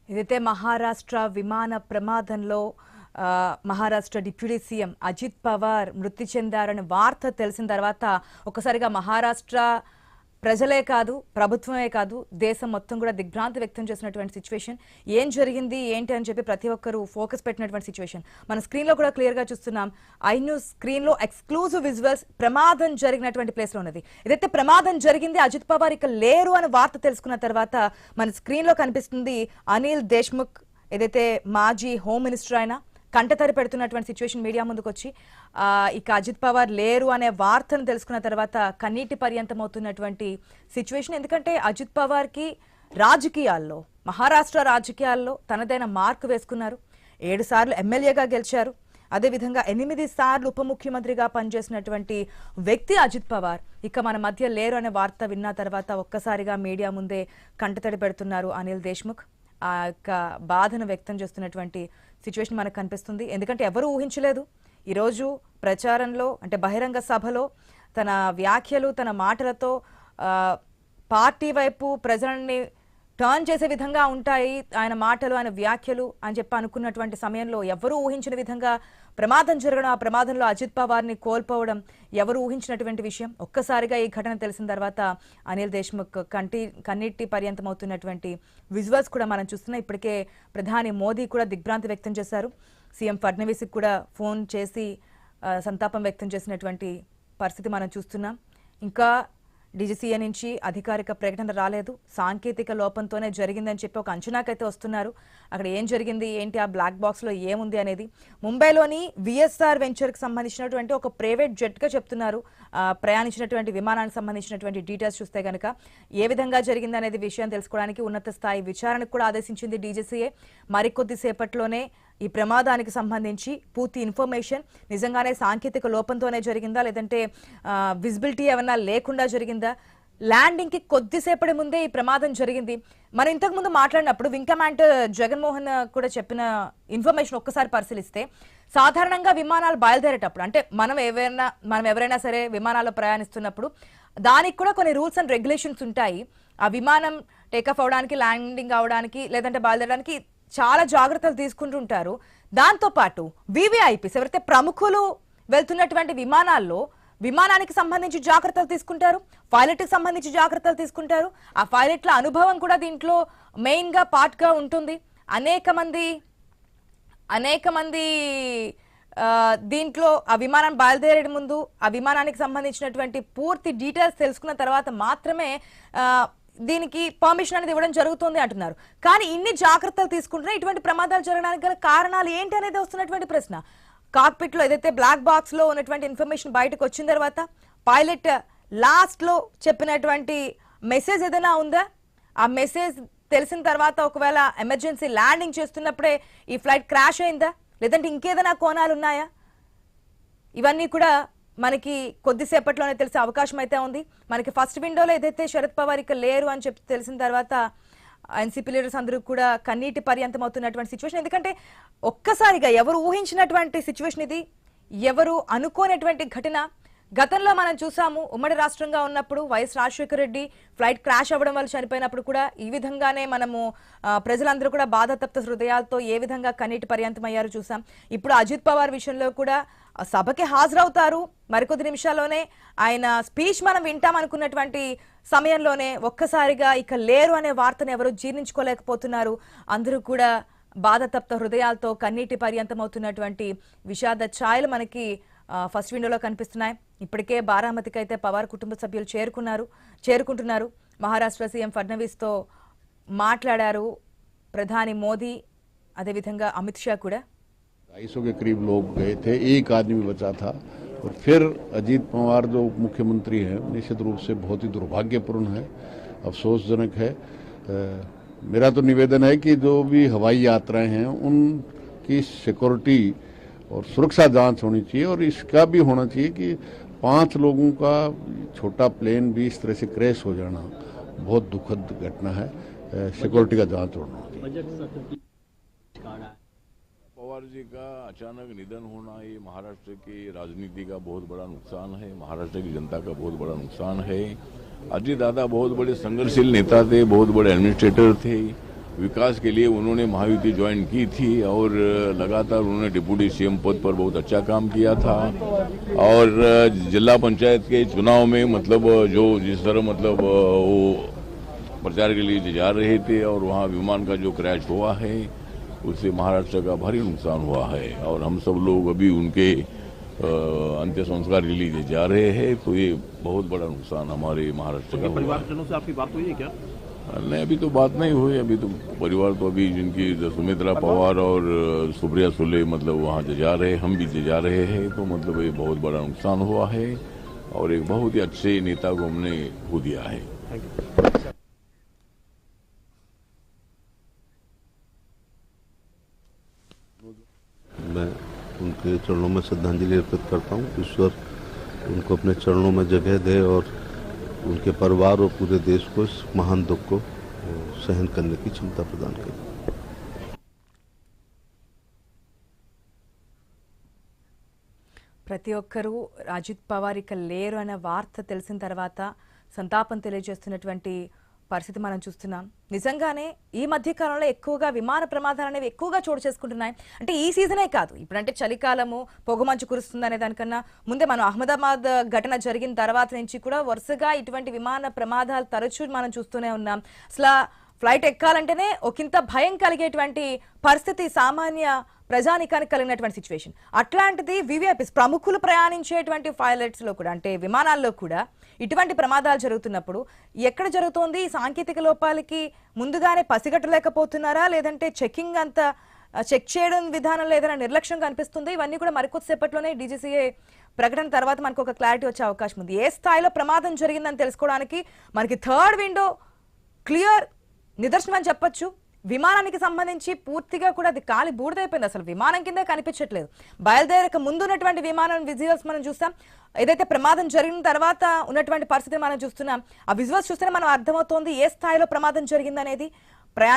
ఇదైతే మహారాష్ట్ర విమాన ప్రమాదంలో మహారాష్ట్ర డిప్యూటీ సీఎం అజిత్ పవార్ మృతి చెందారని వార్త తెలిసిన తర్వాత ఒకసారిగా మహారాష్ట్ర ప్రజలే కాదు ప్రభుత్వమే కాదు దేశం మొత్తం కూడా దిగ్భ్రాంతి వ్యక్తం చేసినటువంటి సిచ్యువేషన్. ఏం జరిగింది ఏంటి అని చెప్పి ప్రతి ఒక్కరు ఫోకస్ పెట్టినటువంటి సిచ్యువేషన్ మన స్క్రీన్ లో కూడా క్లియర్ గా చూస్తున్నాం. ఐ న్యూస్ స్క్రీన్ లో ఎక్స్క్లూజివ్ విజువల్స్ ప్రమాదం జరిగినటువంటి ప్లేస్ లో ఉన్నది. ఇదైతే ప్రమాదం జరిగింది, అజిత్ పవార్ ఇక లేరు అని వార్త తెలుసుకున్న తర్వాత మన స్క్రీన్ లో కనిపిస్తుంది అనిల్ దేశ్ముఖ్, ఏదైతే మాజీ హోమ్ మినిస్టర్ ఆయన కంటతరి పెడుతున్నటువంటి సిచ్యువేషన్ మీడియా ముందుకు వచ్చి ఇక అజిత్ పవార్ లేరు అనే వార్తను తెలుసుకున్న తర్వాత కన్నీటి పర్యంతం అవుతున్నటువంటి సిచ్యువేషన్. ఎందుకంటే అజిత్ పవార్కి రాజకీయాల్లో మహారాష్ట్ర రాజకీయాల్లో తనదైన మార్కు వేసుకున్నారు. 7 సార్లు ఎమ్మెల్యేగా గెలిచారు. అదేవిధంగా 8 సార్లు ఉప ముఖ్యమంత్రిగా పనిచేసినటువంటి వ్యక్తి అజిత్ పవార్ ఇక మన మధ్య లేరు అనే వార్త విన్న తర్వాత ఒక్కసారిగా మీడియా ముందే కంటతడి పెడుతున్నారు అనిల్ దేశ్ముఖ్. ఆ యొక్క బాధను వ్యక్తం చేస్తున్నటువంటి సిచ్యువేషన్ మనకు కనిపిస్తుంది. ఎందుకంటే ఎవరు ఊహించలేదు ఈరోజు ప్రచారంలో అంటే బహిరంగ సభలో తన వ్యాఖ్యలు తన మాటలతో పార్టీ వైపు ప్రజల్ని టర్న్ చేసే విధంగా ఉంటాయి ఆయన మాటలు ఆయన వ్యాఖ్యలు అని చెప్పి అనుకున్నటువంటి సమయంలో ఎవరు ఊహించిన విధంగా ప్రమాదం జరగడం, ఆ ప్రమాదంలో అజిత్ పవార్ని కోల్పోవడం ఎవరు ఊహించినటువంటి విషయం. ఒక్కసారిగా ఈ ఘటన తెలిసిన తర్వాత అనిల్ దేశ్ముఖ్ కన్నీటి పర్యంతం అవుతున్నటువంటి విజువల్స్ కూడా మనం చూస్తున్నాం. ఇప్పటికే ప్రధాని మోదీ కూడా దిగ్భ్రాంతి వ్యక్తం చేశారు. సీఎం ఫడ్నవీస్కి కూడా ఫోన్ చేసి సంతాపం వ్యక్తం చేసినటువంటి పరిస్థితి మనం చూస్తున్నాం. ఇంకా డీజీసీఏ నుంచి అధికారిక ప్రకటన రాలేదు. సాంకేతిక లోపంతోనే జరిగిందని చెప్పి ఒక అంచనాకైతే వస్తున్నారు. అక్కడ ఏం జరిగింది ఏంటి, ఆ బ్లాక్ బాక్స్లో ఏముంది అనేది ముంబైలోని విఎస్ఆర్ వెంచర్కి సంబంధించినటువంటి ఒక ప్రైవేట్ జెట్గా చెప్తున్నారు. ప్రయాణించినటువంటి విమానానికి సంబంధించినటువంటి డీటెయిల్స్ చూస్తే కనుక ఏ విధంగా జరిగింది అనేది విషయం తెలుసుకోవడానికి ఉన్నత స్థాయి విచారణకు కూడా ఆదేశించింది డీజీసీఏ. మరికొద్ది సేపట్లోనే ఈ ప్రమాదానికి సంబంధించి పూర్తి ఇన్ఫర్మేషన్ నిజంగానే సాంకేతిక లోపంతోనే జరిగిందా లేదంటే విజిబిలిటీ ఏమన్నా లేకుండా జరిగిందా, ల్యాండింగ్కి కొద్దిసేపటి ముందే ఈ ప్రమాదం జరిగింది. మనం ఇంతకుముందు మాట్లాడినప్పుడు వింగ్ కమాండర్ జగన్మోహన్ కూడా చెప్పిన ఇన్ఫర్మేషన్ ఒక్కసారి పరిశీలిస్తే సాధారణంగా విమానాలు బయలుదేరేటప్పుడు అంటే మనం ఎవరైనా సరే విమానాల్లో ప్రయాణిస్తున్నప్పుడు దానికి కూడా కొన్ని రూల్స్ అండ్ రెగ్యులేషన్స్ ఉంటాయి. ఆ విమానం టేకాఫ్ అవడానికి ల్యాండింగ్ అవడానికి లేదంటే బయలుదేరడానికి చాలా జాగ్రత్తలు తీసుకుంటుంటారు. దాంతోపాటు వివిఐపీస్ ఎవరైతే ప్రముఖులు వెళ్తున్నటువంటి విమానాల్లో విమానానికి సంబంధించి జాగ్రత్తలు తీసుకుంటారు, పైలట్కి సంబంధించి జాగ్రత్తలు తీసుకుంటారు. ఆ పైలట్ల అనుభవం కూడా దీంట్లో మెయిన్గా పార్ట్గా ఉంటుంది. అనేక మంది దీంట్లో ఆ విమానం బయలుదేరే ముందు ఆ విమానానికి సంబంధించినటువంటి పూర్తి డీటెయిల్స్ తెలుసుకున్న తర్వాత మాత్రమే దీనికి పర్మిషన్ అనేది ఇవ్వడం జరుగుతుంది అంటున్నారు. కానీ ఇన్ని జాగ్రత్తలు తీసుకుంటున్నా ఇటువంటి ప్రమాదాలు జరగడానికి గల కారణాలు ఏంటి అనేది వస్తున్నటువంటి ప్రశ్న. కాక్పిట్ లో ఏదైతే బ్లాక్ బాక్స్ లో ఉన్నటువంటి ఇన్ఫర్మేషన్ బయటకు వచ్చిన తర్వాత పైలట్ లాస్ట్ లో చెప్పినటువంటి మెసేజ్ ఏదైనా ఉందా, ఆ మెసేజ్ తెలిసిన తర్వాత ఒకవేళ ఎమర్జెన్సీ ల్యాండింగ్ చేస్తున్నప్పుడే ఈ ఫ్లైట్ క్రాష్ అయిందా లేదంటే ఇంకేదైనా కోణాలు ఉన్నాయా, ఇవన్నీ కూడా మనకి కొద్దిసేపట్లోనే తెలిసే అవకాశం అయితే ఉంది. మనకి ఫస్ట్ విండోలో ఏదైతే శరద్ పవార్ ఇక లేరు అని చెప్పి తెలిసిన తర్వాత ఎన్సీపీ లీడర్స్ అందరూ కూడా కన్నీటి పర్యంతం అవుతున్నటువంటి సిచ్యువేషన్. ఎందుకంటే ఒక్కసారిగా ఎవరు ఊహించినటువంటి సిచ్యువేషన్ ఇది, ఎవరు అనుకోనటువంటి ఘటన. గతంలో మనం చూసాము ఉమ్మడి రాష్ట్రంగా ఉన్నప్పుడు YS Rajasekhara Reddy flight crash అవ్వడం వల్ల చనిపోయినప్పుడు కూడా ఈ విధంగానే మనము ప్రజలందరూ కూడా బాధాతప్త హృదయాలతో ఏ విధంగా కన్నీటి పర్యంతం అయ్యారు చూసాం. ఇప్పుడు అజిత్ పవార్ విషయంలో కూడా సభకి హాజరవుతారు, మరికొద్ది నిమిషాల్లోనే ఆయన స్పీచ్ మనం వింటాం అనుకున్నటువంటి సమయంలోనే ఒక్కసారిగా ఇక లేరు అనే వార్తను ఎవరు జీర్ణించుకోలేకపోతున్నారు. అందరూ కూడా బాధాతప్త హృదయాలతో కన్నీటి పర్యంతం అవుతున్నటువంటి విషాద ఛాయలు మనకి ఫస్ట్ విండోలో కనిపిస్తున్నాయి. ఇప్పటికే బారామతికి అయితే పవార్ కుటుంబ సభ్యులు చేరుకుంటున్నారు. మహారాష్ట్ర సీఎం ఫడ్నవీస్తో మాట్లాడారు ప్రధాని మోదీ, అదేవిధంగా అమిత్ షా కూడా. 250 के करीब लोग गए थे, एक आदमी बचा था। और फिर अजीत पवार जो मुख्यमंत्री हैं निश्चित रूप से बहुत ही दुर्भाग्यपूर्ण है, अफसोसजनक है। मेरा तो निवेदन है कि जो भी हवाई यात्राएं हैं उनकी सिक्योरिटी और सुरक्षा जांच होनी चाहिए और इसका भी होना चाहिए कि 5 लोगों का छोटा प्लेन भी इस तरह से क्रैश हो जाना बहुत दुखद घटना है। सिक्योरिटी का जांच होना चाहिए। पवार जी का अचानक निधन होना ये महाराष्ट्र की राजनीति का बहुत बड़ा नुकसान है, महाराष्ट्र की जनता का बहुत बड़ा नुकसान है। अजीत दादा बहुत बड़े संघर्षशील नेता थे, बहुत बड़े एडमिनिस्ट्रेटर थे विकास के लिए उन्होंने महायुति ज्वाइन की थी और लगातार उन्होंने डिप्टी सीएम पद पर बहुत अच्छा काम किया था। और जिला पंचायत के चुनाव में मतलब जो जिस तरह मतलब वो प्रचार के लिए जा रहे थे और वहाँ विमान का जो क्रैश हुआ है उससे महाराष्ट्र का भारी नुकसान हुआ है और हम सब लोग अभी उनके अंत्य संस्कार के लिए जा रहे हैं। तो ये बहुत बड़ा नुकसान हमारे महाराष्ट्र का हुआ है। परिवारजनों से आपकी बात हुई है क्या? नहीं, अभी तो बात नहीं हुई। अभी तो परिवार तो अभी जिनकी सुमित्रा पवार और सुप्रिया सुले मतलब वहाँ जा रहे हैं, हम भी जा रहे हैं। तो मतलब ये बहुत बड़ा नुकसान हुआ है और एक बहुत ही अच्छे नेता को हमने खो दिया है। मैं उनके चरणों में श्रद्धांजलि अर्पित करता हूँ। ईश्वर उनको अपने चरणों में जगह दे और उनके परिवार और पूरे देश को इस महान दुख को सहन करने की क्षमता प्रदान करे। ప్రతి ఒక్కరూ అజిత్ పవార్ ఇక లేరు అన్న వార్త తెలిసిన తర్వాత సంతాపం తెలియజేస్తున్నటువంటి పరిస్థితి మనం చూస్తున్నాం. నిజంగానే ఈ మధ్య కాలంలో ఎక్కువగా విమాన ప్రమాదాలు అనేవి ఎక్కువగా చోటు చేసుకుంటున్నాయి. అంటే ఈ సీజనే కాదు, ఇప్పుడంటే చలికాలము పొగమంచు కురుస్తుంది అనే దానికన్నా ముందే మనం అహ్మదాబాద్ ఘటన జరిగిన తర్వాత నుంచి కూడా వరుసగా ఇటువంటి విమాన ప్రమాదాలు తరచూ మనం చూస్తూనే ఉన్నాం. అసలు ఫ్లైట్ ఎక్కాలంటేనే ఒకంత భయం కలిగేటువంటి పరిస్థితి సామాన్య ప్రజానికానికి కలిగినటువంటి సిచ్యువేషన్. అట్లాంటిది వివిఐపీస్ ప్రముఖులు ప్రయాణించేటువంటి పైలట్స్ లో కూడా అంటే విమానాల్లో కూడా ఇటువంటి ప్రమాదాలు జరుగుతున్నప్పుడు ఎక్కడ జరుగుతోంది? సాంకేతిక లోపాలకి ముందుగానే పసిగట్టలేకపోతున్నారా, లేదంటే చెకింగ్ అంతా చెక్ చేయడం విధానంలో ఏదైనా నిర్లక్ష్యం కనిపిస్తుంది? ఇవన్నీ కూడా మరికొద్దిసేపట్లోనే డీజీసీఏ ప్రకటన తర్వాత మనకు ఒక క్లారిటీ వచ్చే అవకాశం ఉంది. ఏ స్థాయిలో ప్రమాదం జరిగిందని తెలుసుకోవడానికి మనకి థర్డ్ విండో క్లియర్ నిదర్శనం అని చెప్పొచ్చు. విమానానికి సంబంధించి పూర్తిగా కూడా అది కాలి బూడిదైపోయింది, అసలు విమానం కింద కనిపించట్లేదు. బయలుదేరక ముందు ఉన్నటువంటి విమానం విజువల్స్ మనం చూస్తాం, ఏదైతే ప్రమాదం జరిగిన తర్వాత ఉన్నటువంటి పరిస్థితిని మనం చూస్తున్నాం. ఆ విజువల్స్ చూస్తేనే మనం అర్థమవుతోంది ఏ స్థాయిలో ప్రమాదం జరిగిందనేది. ప్రయాణి